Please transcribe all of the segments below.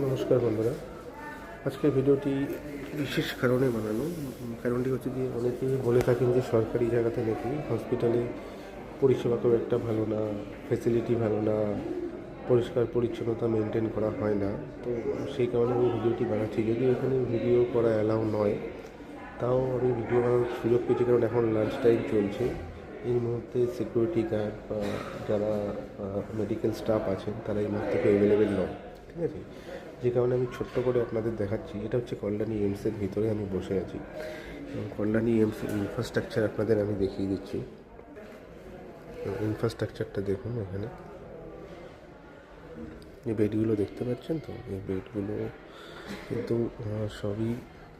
নমস্কার বন্ধুরা, আজকের ভিডিওটি বিশেষ কারণে বানানো। কারণটি হচ্ছে যে অনেকেই বলে থাকেন যে সরকারি জায়গাতে নাকি হসপিটালে পরিষেবা খুব একটা ভালো না, ফ্যাসিলিটি ভালো না, পরিষ্কার পরিচ্ছন্নতা মেনটেন করা হয় না। তো সেই কারণে আমি ভিডিওটি বানাচ্ছি। যদিও এখানে ভিডিও করা অ্যালাউ নয়, তাও আমি ভিডিও বানানোর সুযোগ পেয়েছি, কারণ এখন লাঞ্চ টাইম চলছে। এই মুহূর্তে সিকিউরিটি গার্ড বা যারা মেডিকেল স্টাফ আছেন তারা এই মুহূর্তে অ্যাভেলেবেল নয়, ঠিক আছে। যে কারণে আমি ছোট্ট করে আপনাদের দেখাচ্ছি। এটা হচ্ছে কল্যাণী এইমসের ভিতরে আমি বসে আছি, এবং কল্যাণী এইমসের ইনফ্রাস্ট্রাকচার আপনাদের আমি দেখিয়ে দিচ্ছি। ইনফ্রাস্ট্রাকচারটা দেখুন। এখানে এই বেডগুলো দেখতে পাচ্ছেন তো, এই বেডগুলো কিন্তু সবই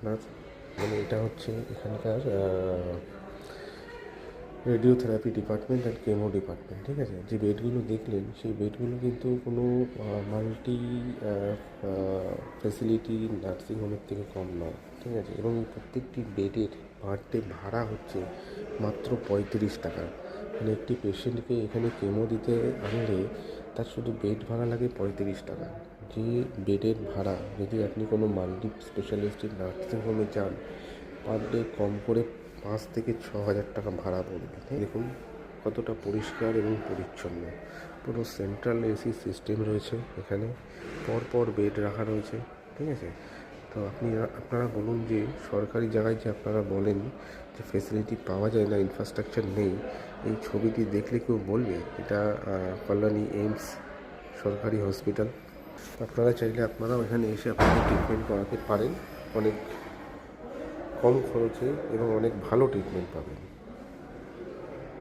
না, মানে এটা হচ্ছে এখানকার রেডিওথেরাপি ডিপার্টমেন্ট আর কেমো ডিপার্টমেন্ট, ঠিক আছে। যে বেডগুলো দেখলেন সেই বেডগুলো কিন্তু কোনো মাল্টি ফ্যাসিলিটি নার্সিংহোমের থেকে কম নয়, ঠিক আছে। এবং এই প্রত্যেকটি বেডের পার ডে ভাড়া হচ্ছে মাত্র 35 টাকা। মানে একটি পেশেন্টকে এখানে কেমো দিতে আনলে তার শুধু বেড ভাড়া লাগে 35 টাকা। যে বেডের ভাড়া যদি আপনি কোনো মাল্টি স্পেশালিস্ট নার্সিংহোমে যান, পার ডে কম করে 5 থেকে 6 হাজার টাকা ভাড়া পড়বে। দেখুন কতটা পরিষ্কার এবং পরিচ্ছন্ন। পুরো সেন্ট্রাল এসি সিস্টেম রয়েছে, এখানে পরপর বেড রাখা রয়েছে, ঠিক আছে। তো আপনারা বলুন যে সরকারি জায়গায় যে আপনারা বলেন যে ফেসিলিটি পাওয়া যায় না, ইনফ্রাস্ট্রাকচার নেই, এই ছবিটি দেখলে কেউ বলবে এটা কল্যাণী এইমস সরকারি হসপিটাল। আপনারা চাইলে আপনারাও এখানে এসে আপনাদের ট্রিটমেন্ট করাতে পারেন, অনেক কম খরচে এবং অনেক ভালো ট্রিটমেন্ট পাবেন।